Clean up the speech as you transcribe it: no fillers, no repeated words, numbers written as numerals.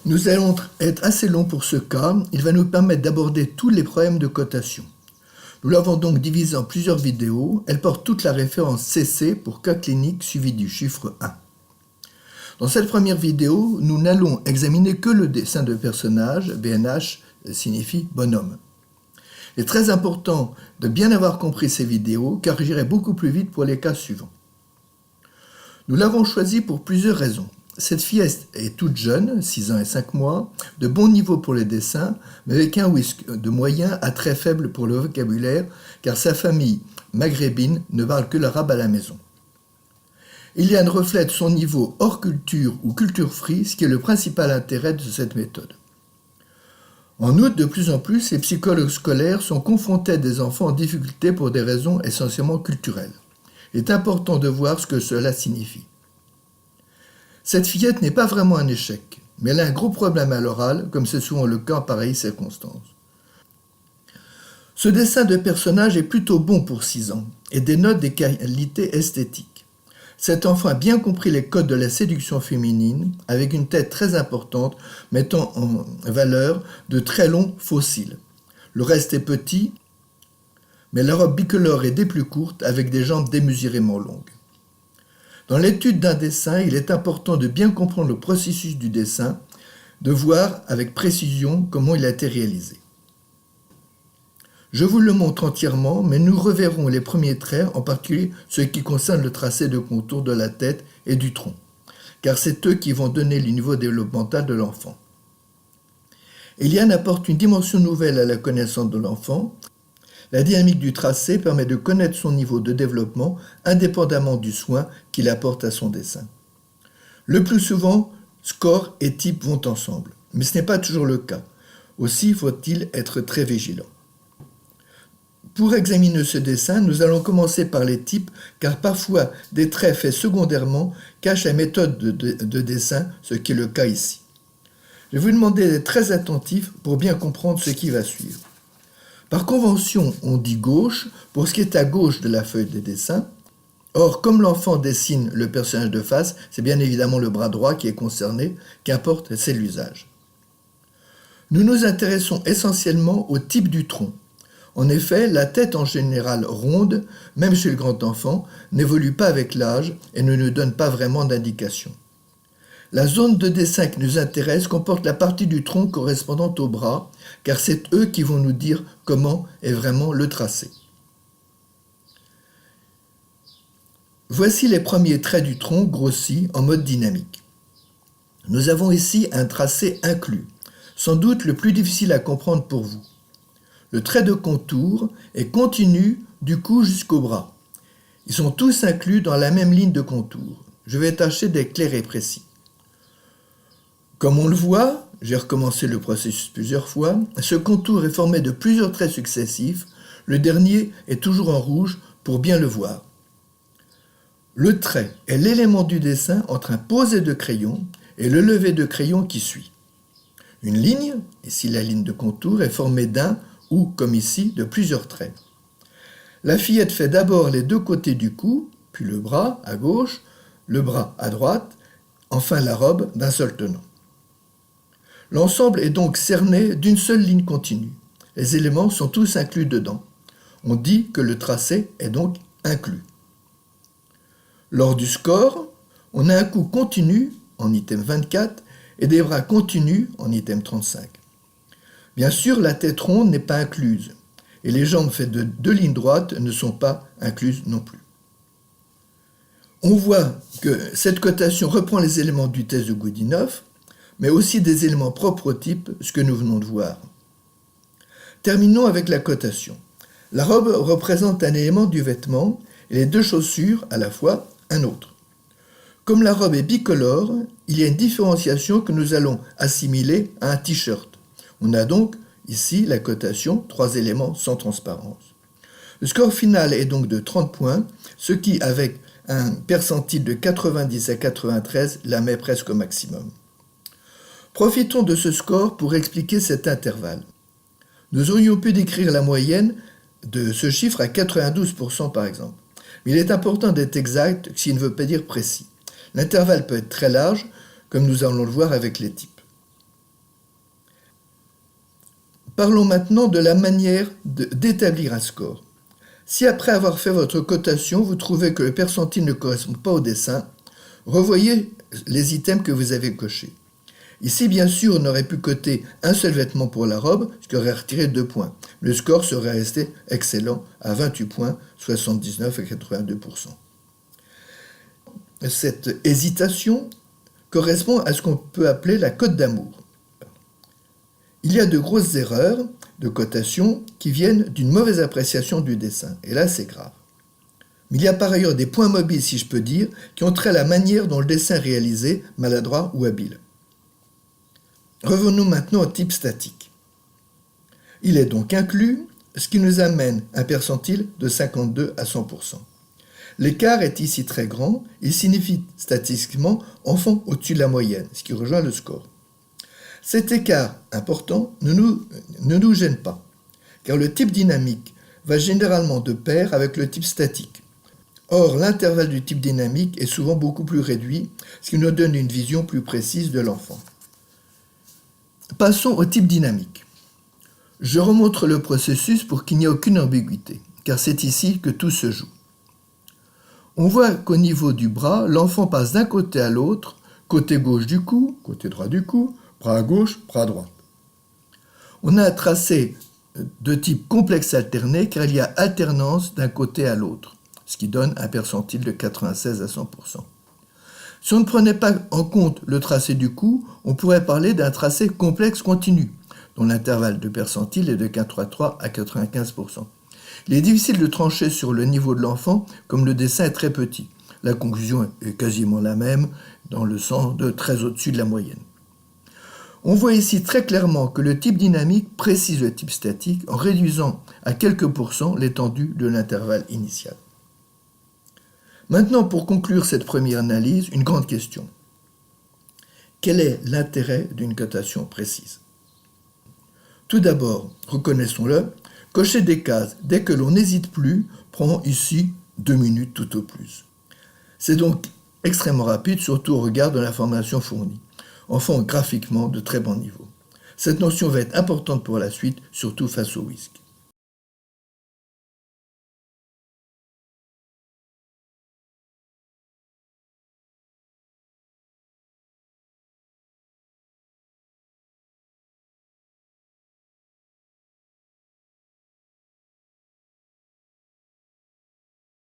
Nous allons être assez longs pour ce cas, il va nous permettre d'aborder tous les problèmes de cotation. Nous l'avons donc divisé en plusieurs vidéos, elles portent toute la référence CC pour cas clinique suivi du chiffre 1. Dans cette première vidéo, nous n'allons examiner que le dessin de personnage, BNH signifie bonhomme. Il est très important de bien avoir compris ces vidéos car j'irai beaucoup plus vite pour les cas suivants. Nous l'avons choisi pour plusieurs raisons. Cette fille est toute jeune, 6 ans et 5 mois, de bon niveau pour les dessins, mais avec un whisk de moyen à très faible pour le vocabulaire, car sa famille maghrébine ne parle que l'arabe à la maison. Iliane reflète son niveau hors culture ou culture free, ce qui est le principal intérêt de cette méthode. En outre, de plus en plus, les psychologues scolaires sont confrontés à des enfants en difficulté pour des raisons essentiellement culturelles. Il est important de voir ce que cela signifie. Cette fillette n'est pas vraiment un échec, mais elle a un gros problème à l'oral, comme c'est souvent le cas en pareilles circonstances. Ce dessin de personnage est plutôt bon pour 6 ans et dénote des qualités esthétiques. Cet enfant a bien compris les codes de la séduction féminine, avec une tête très importante, mettant en valeur de très longs fossiles. Le reste est petit, mais la robe bicolore est des plus courtes, avec des jambes démesurément longues. Dans l'étude d'un dessin, il est important de bien comprendre le processus du dessin, de voir avec précision comment il a été réalisé. Je vous le montre entièrement, mais nous reverrons les premiers traits, en particulier ce qui concerne le tracé de contour de la tête et du tronc, car c'est eux qui vont donner le niveau développemental de l'enfant. Eliane apporte une dimension nouvelle à la connaissance de l'enfant. La dynamique du tracé permet de connaître son niveau de développement indépendamment du soin qu'il apporte à son dessin. Le plus souvent, score et type vont ensemble, mais ce n'est pas toujours le cas. Aussi faut-il être très vigilant. Pour examiner ce dessin, nous allons commencer par les types, car parfois des traits faits secondairement cachent la méthode de dessin, ce qui est le cas ici. Je vais vous demander d'être très attentif pour bien comprendre ce qui va suivre. Par convention, on dit gauche pour ce qui est à gauche de la feuille de dessin. Or, comme l'enfant dessine le personnage de face, c'est bien évidemment le bras droit qui est concerné, qu'importe, c'est l'usage. Nous nous intéressons essentiellement au type du tronc. En effet, la tête en général ronde, même chez le grand enfant, n'évolue pas avec l'âge et ne nous donne pas vraiment d'indication. La zone de dessin qui nous intéresse comporte la partie du tronc correspondante au bras, car c'est eux qui vont nous dire comment est vraiment le tracé. Voici les premiers traits du tronc grossis en mode dynamique. Nous avons ici un tracé inclus, sans doute le plus difficile à comprendre pour vous. Le trait de contour est continu du cou jusqu'au bras. Ils sont tous inclus dans la même ligne de contour. Je vais tâcher d'être clair et précis. Comme on le voit, j'ai recommencé le processus plusieurs fois, ce contour est formé de plusieurs traits successifs. Le dernier est toujours en rouge pour bien le voir. Le trait est l'élément du dessin entre un posé de crayon et le lever de crayon qui suit. Une ligne, ici la ligne de contour, est formée d'un ou, comme ici, de plusieurs traits. La fillette fait d'abord les deux côtés du cou, puis le bras à gauche, le bras à droite, enfin la robe d'un seul tenant. L'ensemble est donc cerné d'une seule ligne continue. Les éléments sont tous inclus dedans. On dit que le tracé est donc inclus. Lors du score, on a un cou continu en item 24 et des bras continus en item 35. Bien sûr, la tête ronde n'est pas incluse et les jambes faites de deux lignes droites ne sont pas incluses non plus. On voit que cette cotation reprend les éléments du test de Goudinov, mais aussi des éléments propres au type, ce que nous venons de voir. Terminons avec la cotation. La robe représente un élément du vêtement et les deux chaussures, à la fois, un autre. Comme la robe est bicolore, il y a une différenciation que nous allons assimiler à un t-shirt. On a donc ici la cotation, 3 éléments sans transparence. Le score final est donc de 30 points, ce qui, avec un percentile de 90 à 93, la met presque au maximum. Profitons de ce score pour expliquer cet intervalle. Nous aurions pu décrire la moyenne de ce chiffre à 92% par exemple. Mais il est important d'être exact, ce qui ne veut pas dire précis. L'intervalle peut être très large, comme nous allons le voir avec les types. Parlons maintenant de la manière d'établir un score. Si après avoir fait votre cotation, vous trouvez que le percentile ne correspond pas au dessin, revoyez les items que vous avez cochés. Ici, bien sûr, on aurait pu coter un seul vêtement pour la robe, ce qui aurait retiré 2 points. Le score serait resté excellent à 28 points, 79 et 82%. Cette hésitation correspond à ce qu'on peut appeler la cote d'amour. Il y a de grosses erreurs de cotation qui viennent d'une mauvaise appréciation du dessin, et là c'est grave. Mais il y a par ailleurs des points mobiles, si je peux dire, qui ont trait à la manière dont le dessin est réalisé, maladroit ou habile. Revenons maintenant au type statique. Il est donc inclus, ce qui nous amène un percentile de 52 à 100%. L'écart est ici très grand, il signifie statistiquement enfant au-dessus de la moyenne, ce qui rejoint le score. Cet écart important ne nous gêne pas, car le type dynamique va généralement de pair avec le type statique. Or, l'intervalle du type dynamique est souvent beaucoup plus réduit, ce qui nous donne une vision plus précise de l'enfant. Passons au type dynamique. Je remontre le processus pour qu'il n'y ait aucune ambiguïté, car c'est ici que tout se joue. On voit qu'au niveau du bras, l'enfant passe d'un côté à l'autre, côté gauche du cou, côté droit du cou, bras gauche, bras droit. On a un tracé de type complexe alterné car il y a alternance d'un côté à l'autre, ce qui donne un percentile de 96 à 100%. Si on ne prenait pas en compte le tracé du cou, on pourrait parler d'un tracé complexe continu, dont l'intervalle de percentile est de 83 à 95%. Il est difficile de trancher sur le niveau de l'enfant, comme le dessin est très petit. La conclusion est quasiment la même, dans le sens de très au-dessus de la moyenne. On voit ici très clairement que le type dynamique précise le type statique en réduisant à quelques pourcents l'étendue de l'intervalle initial. Maintenant, pour conclure cette première analyse, une grande question. Quel est l'intérêt d'une cotation précise ? Tout d'abord, reconnaissons-le, cocher des cases dès que l'on n'hésite plus prend ici 2 minutes tout au plus. C'est donc extrêmement rapide, surtout au regard de l'information fournie. Enfin, graphiquement de très bon niveau. Cette notion va être importante pour la suite, surtout face au WISC.